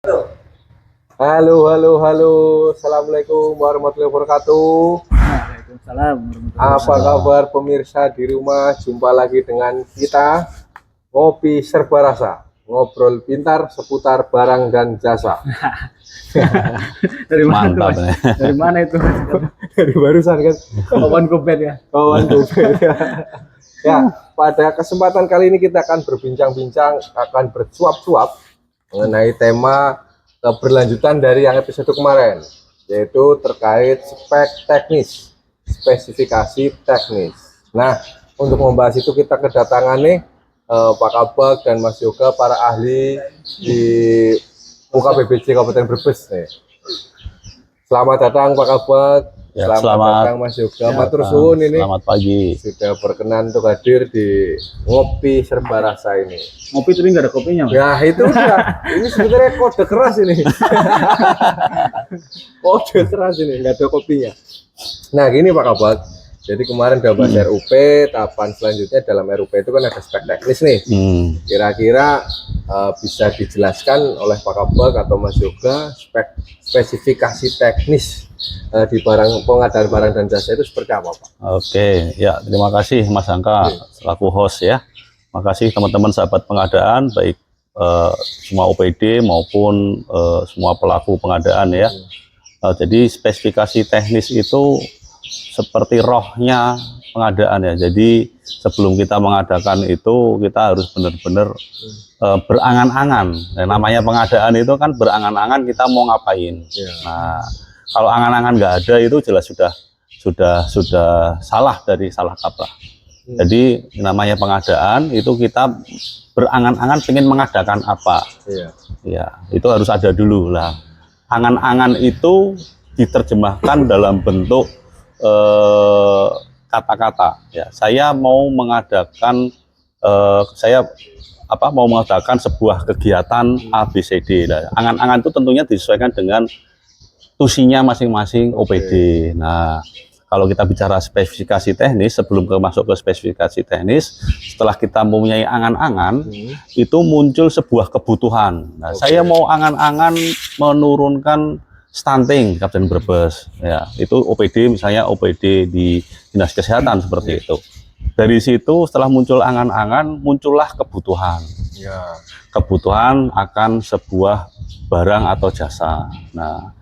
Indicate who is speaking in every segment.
Speaker 1: Halo, halo, halo. Assalamualaikum warahmatullahi wabarakatuh.
Speaker 2: Waalaikumsalam warahmatullahi
Speaker 1: Apa kabar pemirsa di rumah? Jumpa lagi dengan kita, Ngopi Serba Rasa. Ngobrol pintar seputar barang dan jasa.
Speaker 2: wabarakatuh. Dari mana tuh,
Speaker 3: Mantap
Speaker 2: Mas?
Speaker 3: ya.
Speaker 2: Dari mana itu, Mas?
Speaker 1: Dari barusan kan,
Speaker 2: Kawan kopet ya.
Speaker 1: kawan Gobet. Ya, pada kesempatan kali ini kita akan berbincang-bincang, akan bersuap-suap mengenai tema keberlanjutan dari yang episode kemarin, yaitu terkait spek teknis, spesifikasi teknis. Nah, untuk membahas itu kita kedatangan nih Pak Kabak dan Mas Yoga, para ahli di UKBBJ Kabupaten Brebes nih. Selamat datang Pak Kabak.
Speaker 3: Ya,
Speaker 1: selamat datang Mas Yoga.
Speaker 3: Ya,
Speaker 1: Matur suwun ini
Speaker 3: Selamat pagi.
Speaker 1: sudah berkenan untuk hadir di Ngopi Serba Rasa ini.
Speaker 2: Ngopi tapi nggak ada kopinya, Mas.
Speaker 1: Ya itu udah, ini sebenarnya kode keras ini. Kode keras ini, nggak ada kopinya. Nah gini Pak Kabak, jadi kemarin udah bahas RUP, tahapan selanjutnya dalam RUP itu kan ada spek teknis nih. Kira-kira bisa dijelaskan oleh Pak Kabak atau Mas Yoga spesifikasi teknis di pengadaan barang dan jasa itu seperti apa Pak?
Speaker 3: Oke, ya terima kasih Mas Angka selaku host ya. Makasih teman-teman sahabat pengadaan, baik semua OPD maupun semua pelaku pengadaan ya. Jadi spesifikasi teknis itu seperti rohnya pengadaan ya. Jadi sebelum kita mengadakan itu kita harus benar-benar berangan-angan. Nah, namanya pengadaan itu kan berangan-angan kita mau ngapain. Nah, kalau angan-angan nggak ada itu jelas sudah salah dari salah kaprah. Jadi namanya pengadaan itu kita berangan-angan pengen mengadakan apa. Ya, itu harus ada dulu lah. Angan-angan itu diterjemahkan dalam bentuk kata-kata. Ya, saya mau mengadakan mau mengadakan sebuah kegiatan ABCD. Nah, angan-angan itu tentunya disesuaikan dengan tusinya masing-masing OPD. Nah, kalau kita bicara spesifikasi teknis, sebelum masuk ke spesifikasi teknis, setelah kita mempunyai angan-angan, itu muncul sebuah kebutuhan. Nah, saya mau angan-angan menurunkan stunting di Kabupaten Brebes. Ya, itu OPD, misalnya OPD di Dinas Kesehatan seperti itu. Dari situ setelah muncul angan-angan, muncullah kebutuhan. Kebutuhan akan sebuah barang atau jasa. Nah,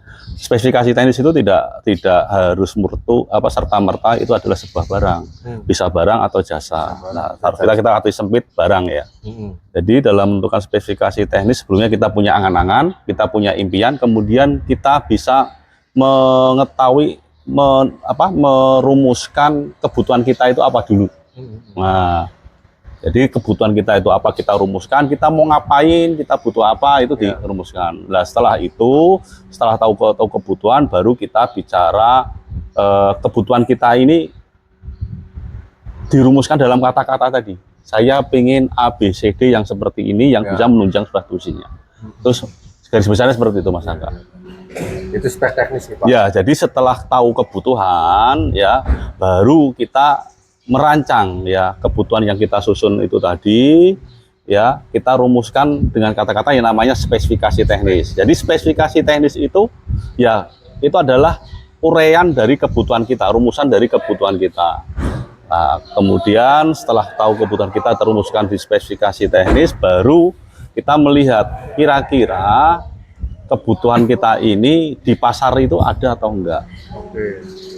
Speaker 3: spesifikasi teknis itu tidak harus serta merta itu adalah sebuah barang, bisa barang atau jasa. Nah, kita arti sempit barang ya. Jadi dalam menentukan spesifikasi teknis sebelumnya kita punya angan-angan, kita punya impian, kemudian kita bisa mengetahui merumuskan kebutuhan kita itu apa dulu. Nah, jadi kebutuhan kita itu apa kita rumuskan, kita mau ngapain, kita butuh apa itu dirumuskan. Nah, setelah tahu kebutuhan, baru kita bicara kebutuhan kita ini dirumuskan dalam kata-kata tadi. Saya pengen ABCD yang seperti ini yang bisa menunjang sebuah tusinya. Terus garis besarnya seperti itu Mas Angka.
Speaker 1: Itu spek teknis nih Pak.
Speaker 3: Ya, jadi setelah tahu kebutuhan ya, baru kita merancang ya kebutuhan yang kita susun itu tadi ya, kita rumuskan dengan kata-kata yang namanya spesifikasi teknis. Jadi spesifikasi teknis itu ya itu adalah uraian dari kebutuhan kita, rumusan dari kebutuhan kita. Nah, kemudian setelah tahu kebutuhan kita terumuskan di spesifikasi teknis, baru kita melihat kira-kira kebutuhan kita ini di pasar itu ada atau enggak.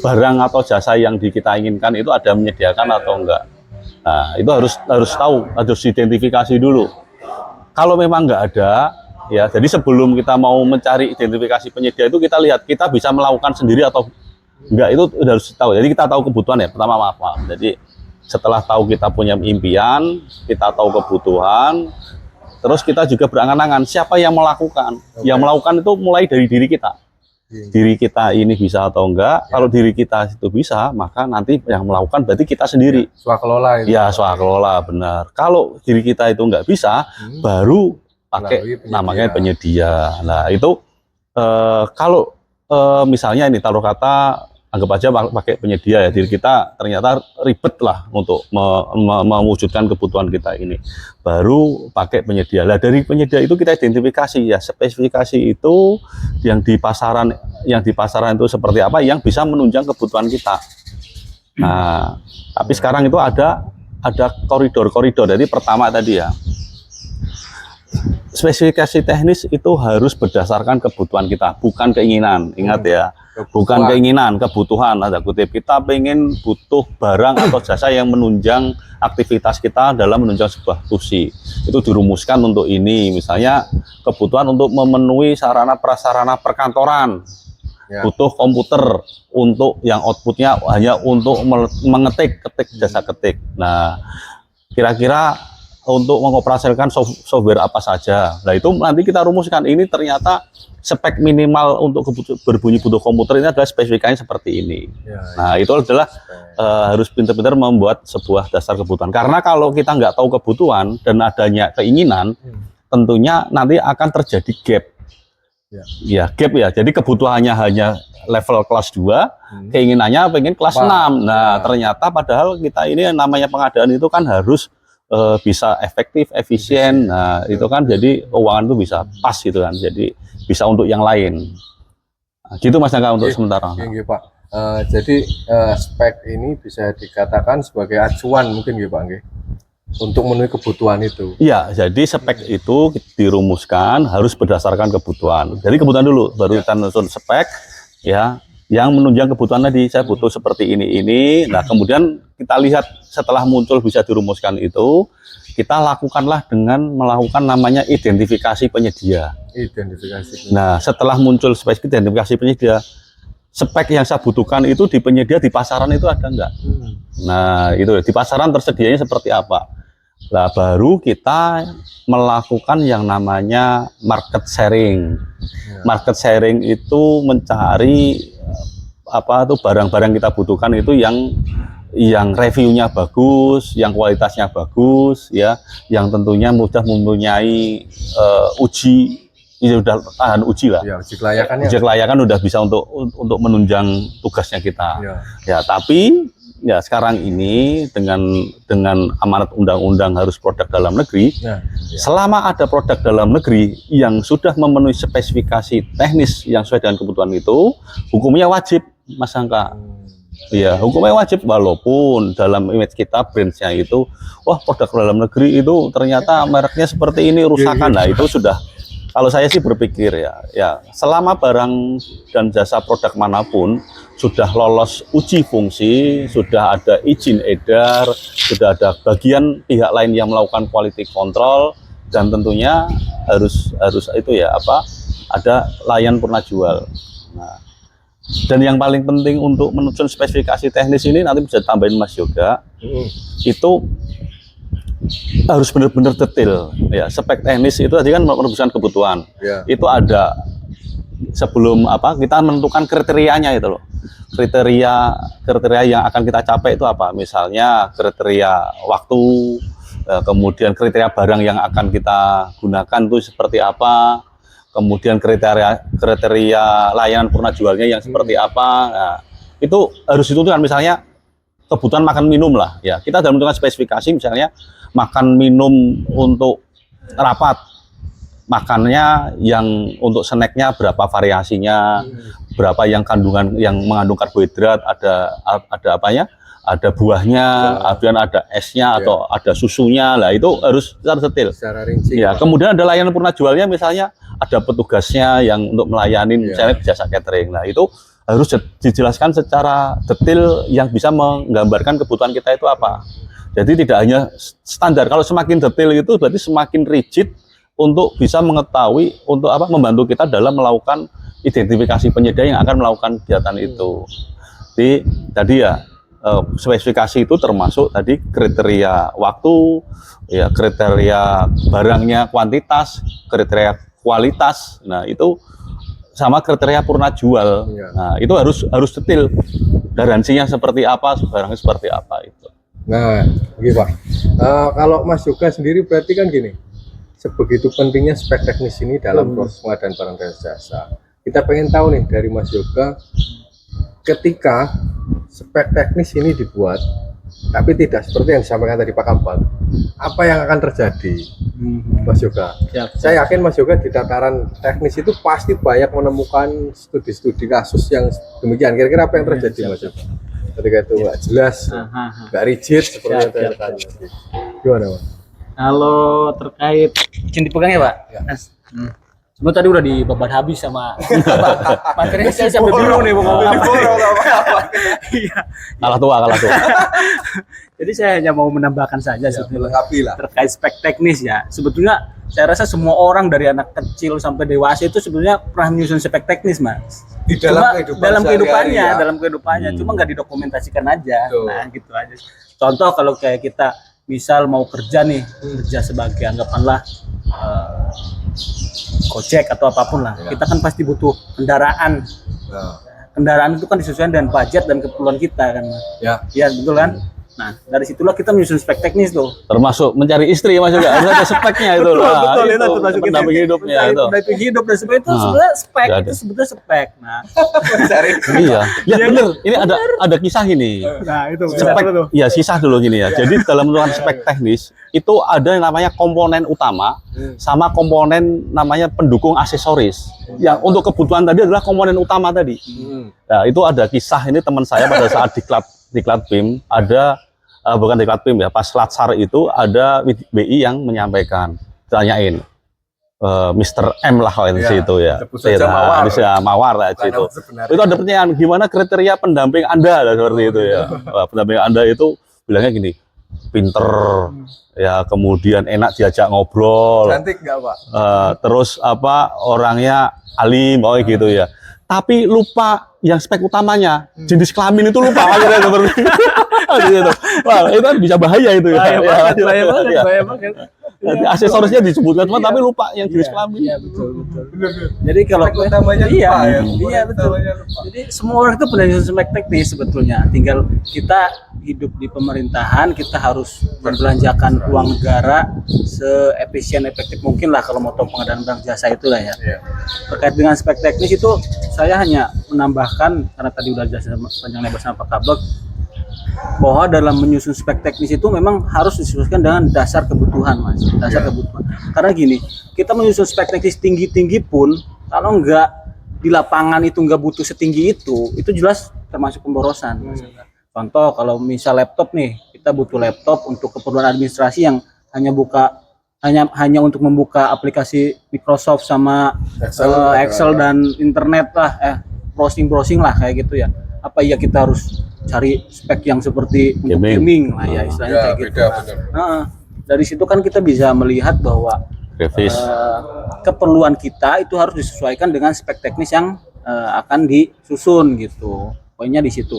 Speaker 3: Barang atau jasa yang kita inginkan itu ada menyediakan atau enggak. Nah, itu harus identifikasi dulu. Kalau memang enggak ada, ya jadi sebelum kita mau mencari identifikasi penyedia itu kita lihat kita bisa melakukan sendiri atau enggak, itu harus tahu. Jadi kita tahu kebutuhan ya, pertama apa. Jadi setelah tahu kita punya impian, kita tahu kebutuhan, terus kita juga berangan-angan siapa yang melakukan. Yang melakukan itu mulai dari diri kita. Diri kita ini bisa atau enggak. Kalau diri kita itu bisa, maka nanti yang melakukan berarti kita sendiri.
Speaker 1: Swakelola itu.
Speaker 3: Ya, swakelola, benar. Kalau diri kita itu enggak bisa, baru pakai namanya penyedia. Nah, itu kalau misalnya ini taruh kata anggap aja pakai penyedia ya, diri kita ternyata ribet lah untuk mewujudkan kebutuhan kita ini, baru pakai penyedia. Lah dari penyedia itu kita identifikasi ya, spesifikasi itu yang di pasaran itu seperti apa yang bisa menunjang kebutuhan kita. Nah, tapi sekarang itu ada koridor. Jadi pertama tadi ya, spesifikasi teknis itu harus berdasarkan kebutuhan kita, bukan keinginan. Ingat ya, bukan keinginan, kebutuhan. Ada kutip, kita pengen butuh barang atau jasa yang menunjang aktivitas kita dalam menunjang sebuah fungsi. Itu dirumuskan untuk ini. Misalnya kebutuhan untuk memenuhi sarana prasarana perkantoran. Butuh komputer untuk yang outputnya hanya untuk mengetik jasa ketik. Nah, kira-kira untuk mengoperasikan software apa saja. Nah itu nanti kita rumuskan, ini ternyata spek minimal untuk berbunyi butuh komputer ini adalah spesifikasinya seperti ini. Nah itu adalah harus pintar-pintar membuat sebuah dasar kebutuhan. Karena kalau kita nggak tahu kebutuhan dan adanya keinginan, tentunya nanti akan terjadi gap. Ya gap ya. Jadi kebutuhannya hanya level kelas 2, keinginannya pengen kelas 6. Nah ternyata padahal kita ini namanya pengadaan itu kan harus bisa efektif, efisien. Nah, itu kan jadi keuangan itu bisa pas gitu kan. Jadi bisa untuk yang lain. Nah, gitu Mas Nangka untuk sementara.
Speaker 1: Iya, Pak. Jadi spek ini bisa dikatakan sebagai acuan mungkin ya Pak, untuk memenuhi kebutuhan itu.
Speaker 3: Iya, jadi spek itu dirumuskan harus berdasarkan kebutuhan. Jadi kebutuhan dulu, baru kita nyusun spek ya, yang menunjang kebutuhan tadi. Saya butuh seperti ini. Nah, kemudian kita lihat setelah muncul bisa dirumuskan itu, kita lakukanlah dengan melakukan namanya identifikasi penyedia. Nah, setelah muncul spek identifikasi penyedia, spek yang saya butuhkan itu di penyedia di pasaran itu ada enggak? Nah, itu di pasaran tersedianya seperti apa? Nah, baru kita melakukan yang namanya market sharing. Market sharing itu mencari apa tuh barang-barang kita butuhkan itu yang reviewnya bagus, yang kualitasnya bagus, ya, yang tentunya mudah mempunyai uji, ini sudah tahan uji lah.
Speaker 1: Ya, uji kelayakannya.
Speaker 3: Uji kelayakan udah bisa untuk menunjang tugasnya kita. Ya, tapi ya sekarang ini dengan amanat undang-undang harus produk dalam negeri. Selama ada produk dalam negeri yang sudah memenuhi spesifikasi teknis yang sesuai dengan kebutuhan itu, hukumnya wajib, Mas Angka. Ya, hukumnya wajib, walaupun dalam image kita brandnya itu, wah produk dalam negeri itu ternyata mereknya seperti ini, rusakan. Nah itu sudah, kalau saya sih berpikir ya selama barang dan jasa produk manapun sudah lolos uji fungsi, sudah ada izin edar, sudah ada bagian pihak lain yang melakukan quality control, dan tentunya harus itu ya apa, ada layan purna jual. Nah, dan yang paling penting untuk menyusun spesifikasi teknis ini nanti bisa tambahin Mas Yoga, itu harus benar-benar detail ya. Spek teknis itu tadi kan merumuskan kebutuhan. Itu ada sebelum apa kita menentukan kriterianya itu loh. Kriteria yang akan kita capai itu apa? Misalnya kriteria waktu, kemudian kriteria barang yang akan kita gunakan itu seperti apa, kemudian kriteria layanan purna jualnya yang seperti apa. Nah, itu harus ditentukan. Misalnya kebutuhan makan minum lah ya, kita dalam menentukan spesifikasi misalnya makan minum untuk rapat, makannya yang untuk snacknya berapa variasinya, berapa yang mengandung karbohidrat, ada apanya, ada buahnya, kemudian ada esnya atau ada susunya. Lah itu harus secara detail.
Speaker 1: Secara rinci.
Speaker 3: Ya, kemudian ada layanan purna jualnya, misalnya ada petugasnya yang untuk melayani misalnya jasa catering. Nah itu harus dijelaskan secara detail yang bisa menggambarkan kebutuhan kita itu apa. Jadi tidak hanya standar. Kalau semakin detail itu berarti semakin rigid untuk bisa mengetahui untuk apa, membantu kita dalam melakukan identifikasi penyedia yang akan melakukan kegiatan itu. Jadi tadi ya spesifikasi itu termasuk tadi kriteria waktu, ya kriteria barangnya kuantitas, kriteria kualitas. Nah itu sama kriteria purna jual. Nah itu harus detail. Garansinya seperti apa, barangnya seperti apa itu.
Speaker 1: Nah, begini Pak. Kalau Mas Yoga sendiri berarti kan gini, sebegitu pentingnya spek teknis ini dalam proses pengadaan barang dan jasa. Kita pengen tahu nih dari Mas Yoga, ketika spek teknis ini dibuat tapi tidak seperti yang disampaikan tadi Pak Kabak, apa yang akan terjadi, Mas Yoga? Saya yakin Mas Yoga di tataran teknis itu pasti banyak menemukan studi-studi kasus yang demikian. Kira-kira apa yang terjadi, Mas Yoga? Ketika itu nggak jelas, nggak rigid seperti yang saya katakan. Gimana, Mas?
Speaker 2: Kalau terkait izin dipegang ya, Pak? Semua tadi udah dibabat habis sama materi saya sampai bingung nih mau ngomong apa. Iya.
Speaker 3: Kalah tua.
Speaker 2: Jadi saya hanya mau menambahkan saja
Speaker 1: Melengkapi lah.
Speaker 2: terkait spek teknis ya. Sebetulnya saya rasa semua orang dari anak kecil sampai dewasa itu sebetulnya pernah menyusun spek teknis, Mas.
Speaker 1: Di dalam kehidupan
Speaker 2: dalam kehidupannya,
Speaker 1: sehari-hari, ya.
Speaker 2: dalam kehidupannya, cuma nggak didokumentasikan aja.
Speaker 1: Betul.
Speaker 2: Nah, gitu aja. Contoh kalau kayak kita misal mau kerja nih, kerja sebagai anggapanlah Gojek atau apapun lah, kita kan pasti butuh kendaraan.
Speaker 1: Nah,
Speaker 2: Kendaraan itu kan disesuaikan dengan budget dan keperluan kita kan.
Speaker 1: ya.
Speaker 2: Iya, betul kan? Nah, dari situlah kita menyusun spek teknis tuh.
Speaker 3: Termasuk mencari istri Mas juga harus ada speknya itu
Speaker 2: Betul,
Speaker 3: lah.
Speaker 2: betul, itu termasuk
Speaker 3: pendamping hidupnya itu.
Speaker 2: Pendamping hidup dan sebagainya itu sebenarnya spek, itu sebetulnya spek. Nah,
Speaker 3: Iya, ya benar. Ini ada kisah ini.
Speaker 2: nah itu
Speaker 3: Spek, ya kisah dulu gini ya. Jadi dalam menentukan spek teknis itu ada yang namanya komponen utama sama komponen namanya pendukung aksesoris. Yang untuk kebutuhan tadi adalah komponen utama tadi. Nah, itu ada kisah ini teman saya pada saat diklat BIM ada bukan diklat BIM ya, pas Latsar itu ada BI yang menyampaikan, tanyain Mr. M lah kalau di situ ya. Mawar lah di situ. Itu ada pertanyaan, gimana kriteria pendamping Anda lah, seperti itu ya. Wah, pendamping Anda itu bilangnya gini, pinter ya, kemudian enak diajak ngobrol.
Speaker 1: Cantik nggak, Pak?
Speaker 3: Terus apa, orangnya alim gitu ya. Tapi lupa yang spek utamanya, jenis kelamin itu lupa akhirnya seperti itu. Wah, itu kan bisa bahaya itu ya.
Speaker 2: Bahaya banget.
Speaker 3: Jadi aksesorisnya disebutkan cuma tapi lupa yang jenis kelamin.
Speaker 2: Iya, betul. Jadi kalau
Speaker 1: Spek utamanya lupa ya.
Speaker 2: Iya, betul. Jadi semua orang itu punya spek teknis sebetulnya. Tinggal kita hidup di pemerintahan, kita harus membelanjakan uang negara seefisien efektif mungkin lah kalau mau pengadaan barang jasa itulah ya. Terkait dengan spek teknis itu saya hanya menambahkan, karena tadi udah jelas panjang lebar sama Pak Kabak, bahwa dalam menyusun spek teknis itu memang harus disesuaikan dengan dasar kebutuhan, Mas. Dasar kebutuhan. Karena gini, kita menyusun spek teknis tinggi-tinggi pun kalau enggak di lapangan itu enggak butuh setinggi itu jelas termasuk pemborosan. Contoh kalau misal laptop nih, kita butuh laptop untuk keperluan administrasi yang hanya untuk membuka aplikasi Microsoft sama Excel dan internet lah, browsing lah kayak gitu ya. Apa iya kita harus cari spek yang seperti untuk gaming lah ya, istilahnya kayak gitu. Dari situ kan kita bisa melihat bahwa keperluan kita itu harus disesuaikan dengan spek teknis yang akan disusun gitu. Poinnya di situ.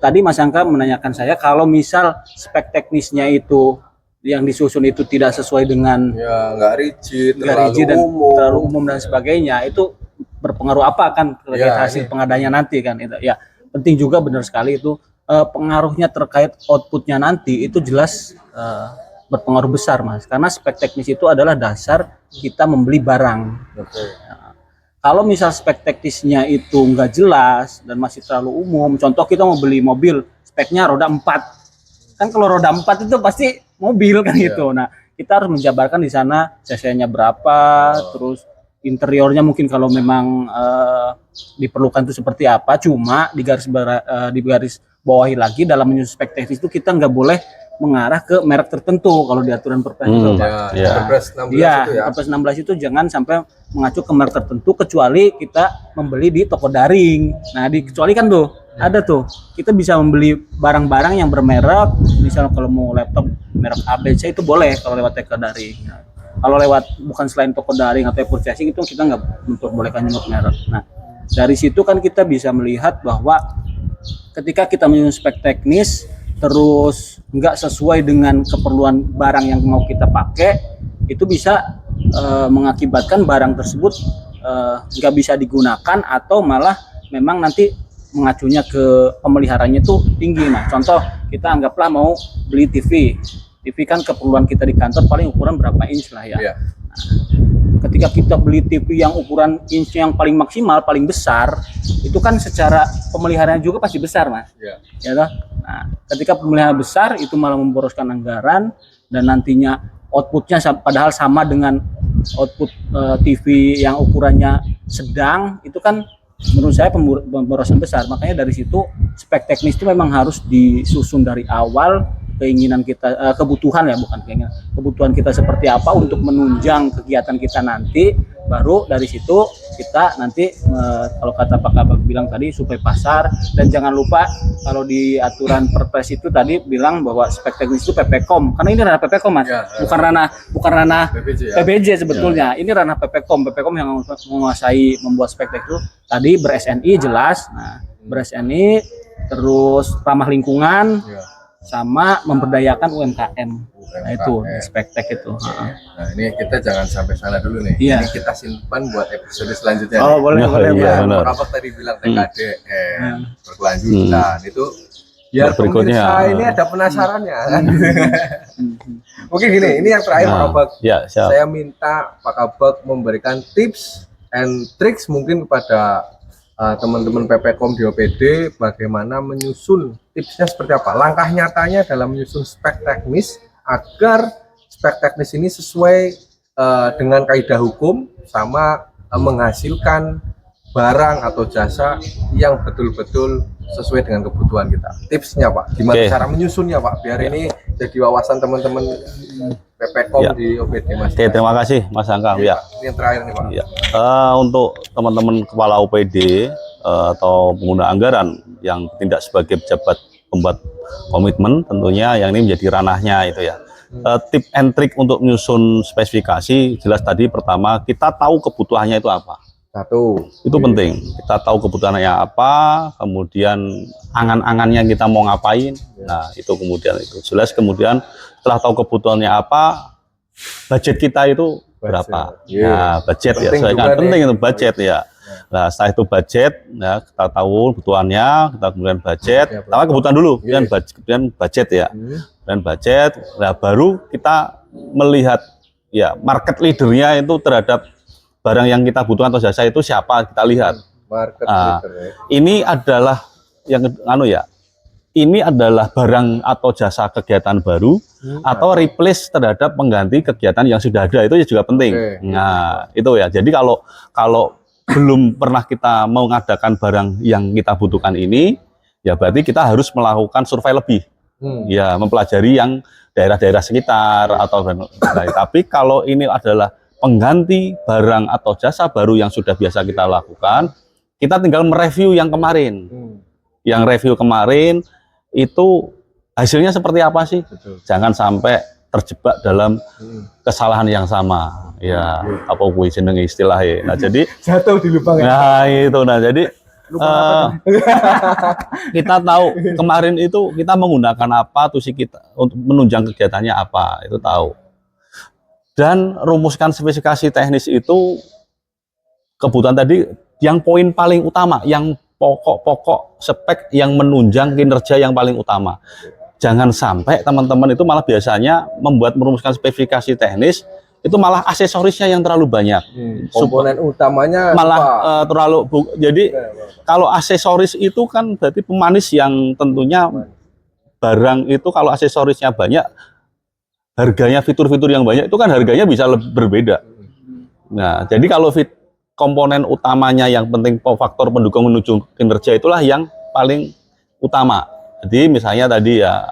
Speaker 2: Tadi Mas Angka menanyakan saya kalau misal spek teknisnya itu yang disusun itu tidak sesuai dengan
Speaker 1: nggak rigid,
Speaker 2: terlalu umum dan sebagainya, itu berpengaruh apa kan terkait hasil pengadanya nanti kan itu ya. Penting juga, benar sekali itu pengaruhnya terkait outputnya nanti itu jelas berpengaruh besar, Mas, karena spek teknis itu adalah dasar kita membeli barang. Kalau misal spek teknisnya itu nggak jelas dan masih terlalu umum, contoh kita mau beli mobil speknya roda 4, kan kalau roda 4 itu pasti mobil kan gitu. Nah, kita harus menjabarkan di sana cc-nya berapa, terus interiornya mungkin kalau memang diperlukan itu seperti apa. Cuma di garis bawahi lagi dalam menyusun spek teknis itu kita nggak boleh mengarah ke merek tertentu kalau di aturan Perpres itu, Pak. Perpres 16 itu jangan sampai mengacu ke merek tertentu kecuali kita membeli di toko daring. Nah, dikecualikan tuh. Ada tuh. Kita bisa membeli barang-barang yang bermerek, misalnya kalau mau laptop merek ABC itu boleh kalau lewat toko daring. Nah, kalau lewat bukan selain toko daring atau purchasing itu kita nggak memperbolehkan nyebut merek. Nah, dari situ kan kita bisa melihat bahwa ketika kita menyusun spek teknis terus nggak sesuai dengan keperluan barang yang mau kita pakai, itu bisa mengakibatkan barang tersebut nggak bisa digunakan atau malah memang nanti mengacunya ke pemeliharanya itu tinggi. Nah, contoh kita anggaplah mau beli TV kan keperluan kita di kantor paling ukuran berapa inch lah ya. Ketika kita beli TV yang ukuran inch yang paling maksimal, paling besar, itu kan secara pemeliharaan juga pasti besar, Mas. Ya toh? Nah, ketika pemeliharaan besar itu malah memboroskan anggaran, dan nantinya outputnya padahal sama dengan output TV yang ukurannya sedang, itu kan menurut saya pemborosan besar. Makanya dari situ spek teknis itu memang harus disusun dari awal, keinginan kita, kebutuhan ya, bukan keinginan, kebutuhan kita seperti apa untuk menunjang kegiatan kita nanti, baru dari situ kita nanti kalau kata Pak Kabag bilang tadi, suplai pasar. Dan jangan lupa kalau di aturan Perpres itu tadi bilang bahwa spek teknis itu PPKOM, karena ini ranah PPKOM, Mas, bukan ranah PBJ sebetulnya. Ini ranah PPKOM yang menguasai membuat spek teknis itu tadi ber-SNI jelas. Nah, ber-SNI terus ramah lingkungan, sama memberdayakan UMKM. Nah, itu spektek itu.
Speaker 1: Nah, ini kita jangan sampai sana dulu nih.
Speaker 2: Iya.
Speaker 1: Ini kita simpan buat episode selanjutnya.
Speaker 2: Oh, boleh, boleh.
Speaker 3: Iya, benar.
Speaker 1: Apa tadi bilang TKDN berkelanjutan itu biar
Speaker 3: berikutnya
Speaker 1: pemirsa ini ada penasarannya. Mungkin gini, ini yang terakhir Pak Kabag.
Speaker 3: Ya, siap.
Speaker 1: Saya minta Pak Kabag memberikan tips and tricks mungkin kepada teman-teman PPKOM di OPD, bagaimana menyusun, tipsnya seperti apa, langkah nyatanya dalam menyusun spek teknis agar spek teknis ini sesuai dengan kaidah hukum sama menghasilkan barang atau jasa yang betul-betul sesuai dengan kebutuhan kita. Tipsnya Pak, gimana cara menyusunnya Pak, biar ini jadi wawasan teman-teman PPKOM di OPD Mas.
Speaker 3: Oke, terima kasih Mas Angka. Ya.
Speaker 1: Ini yang terakhir nih Pak.
Speaker 3: Ya. Untuk teman-teman kepala OPD atau pengguna anggaran yang tidak sebagai pejabat pembuat komitmen, tentunya yang ini menjadi ranahnya itu ya. Tip and trick untuk menyusun spesifikasi, jelas tadi pertama kita tahu kebutuhannya itu apa.
Speaker 1: Satu.
Speaker 3: Itu penting. Kita tahu kebutuhannya apa, kemudian angan-angannya kita mau ngapain. Nah, itu kemudian itu jelas. Kemudian setelah tahu kebutuhannya apa, budget kita itu berapa. Nah, budget ya, penting itu budget ya. Nah, setelah itu budget, ya, kita tahu kebutuhannya, kita kemudian budget. Pertama kebutuhan dulu, kemudian budget ya. Dan budget, nah baru kita melihat ya market leadernya itu terhadap barang yang kita butuhkan atau jasa itu siapa, kita lihat.
Speaker 1: Market leader, ya.
Speaker 3: Ini adalah yang ini adalah barang atau jasa kegiatan baru atau replace terhadap pengganti kegiatan yang sudah ada, itu juga penting. Nah, itu ya. Jadi kalau belum pernah kita mengadakan barang yang kita butuhkan ini, ya berarti kita harus melakukan survei lebih. Ya, mempelajari yang daerah-daerah sekitar atau tapi kalau ini adalah pengganti barang atau jasa baru yang sudah biasa kita lakukan, kita tinggal mereview yang kemarin. Yang review kemarin itu hasilnya seperti apa sih? Jangan sampai terjebak dalam kesalahan yang sama. Ya, apa kuwi jenenge istilahnya. Nah, jadi
Speaker 1: jatuh di lubang.
Speaker 3: Nah, itu. Nah, jadi kita tahu kemarin itu kita menggunakan apa, tusi kita untuk menunjang kegiatannya apa, itu tahu. Dan rumuskan spesifikasi teknis itu kebutuhan tadi yang poin paling utama, yang pokok-pokok spek yang menunjang kinerja yang paling utama. Jangan sampai teman-teman itu malah biasanya merumuskan spesifikasi teknis itu malah aksesorisnya yang terlalu banyak.
Speaker 1: Komponen utamanya
Speaker 3: malah jadi kalau aksesoris itu kan berarti pemanis yang tentunya barang itu kalau aksesorisnya banyak, harganya fitur-fitur yang banyak itu kan harganya bisa berbeda. Nah, jadi kalau komponen utamanya yang penting faktor pendukung menuju kinerja itulah yang paling utama. Jadi misalnya tadi ya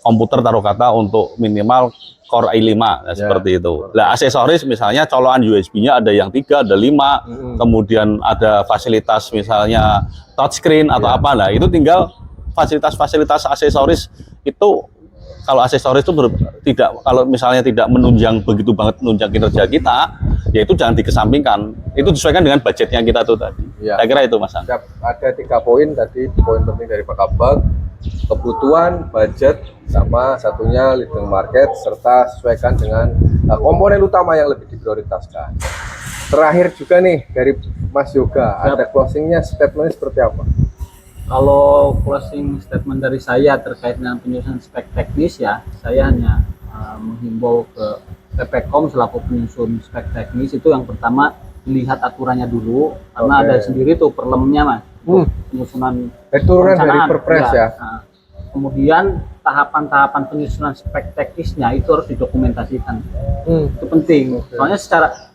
Speaker 3: komputer taruh kata untuk minimal Core i5, nah, seperti itu. Nah, aksesoris misalnya colokan USB-nya ada yang 3, ada 5, kemudian ada fasilitas misalnya touchscreen atau apa. Nah, itu tinggal fasilitas-fasilitas aksesoris itu. Kalau aksesoris itu kalau misalnya tidak menunjang begitu banget menunjang kinerja kita, ya itu jangan dikesampingkan. Itu disesuaikan dengan budgetnya kita tuh tadi. Ya. Saya kira itu Mas.
Speaker 1: Ada 3 poin tadi, poin penting dari Pak Kabag, kebutuhan, budget, sama satunya leading market, serta sesuaikan dengan komponen utama yang lebih diprioritaskan. Terakhir juga nih dari Mas Yoga, ada closingnya, statementnya seperti apa?
Speaker 2: Kalau closing statement dari saya terkait dengan penyusunan spek teknis ya, saya hanya menghimbau ke PPKOM selaku penyusun spek teknis itu yang pertama lihat aturannya dulu, karena ada sendiri tuh perlemnya Mas, untuk penyusunan
Speaker 1: turunan dari
Speaker 2: perencanaan.
Speaker 1: Perpres ya.
Speaker 2: Nah, kemudian tahapan-tahapan penyusunan spek teknisnya itu harus didokumentasikan. Itu penting. Soalnya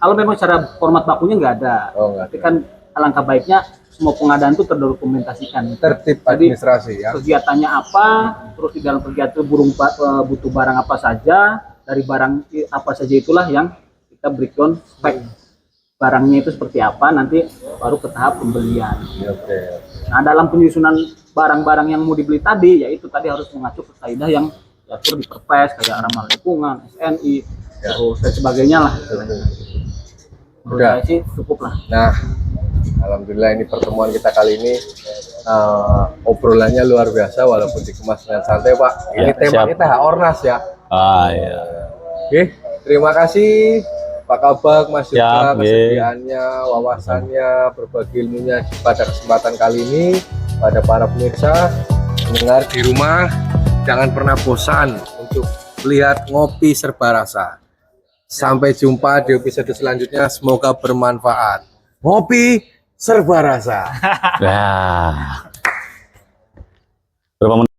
Speaker 2: kalau memang secara format bakunya nggak ada, tapi kan alangkah baiknya semua pengadaan itu terdokumentasikan.
Speaker 1: Tertib administrasi ya.
Speaker 2: Kegiatannya apa, terus di dalam kegiatan itu butuh barang apa saja, dari barang apa saja itulah yang kita breakdown spek barangnya itu seperti apa, nanti baru ke tahap pembelian. Nah, dalam penyusunan barang-barang yang mau dibeli tadi, yaitu tadi harus mengacu ke kaidah yang diatur di Perpres, kayak ramah lingkungan, SNI, terus dan sebagainya lah. Menurut saya sih cukup lah.
Speaker 1: Nah, alhamdulillah ini pertemuan kita kali ini obrolannya luar biasa walaupun dikemas dengan santai Pak. Ini tema kita Ornas ya.
Speaker 3: Ya.
Speaker 1: Oke, terima kasih Pak Kabak, Mas Yoga,
Speaker 3: Siap,
Speaker 1: kesediaannya, wawasannya, berbagi ilmunya pada kesempatan kali ini. Pada para pemirsa, pendengar di rumah, jangan pernah bosan untuk melihat Ngopi Serba Rasa. Sampai jumpa di episode selanjutnya, semoga bermanfaat. Ngopi Serba Rasa.
Speaker 3: Ya. Berapa menit?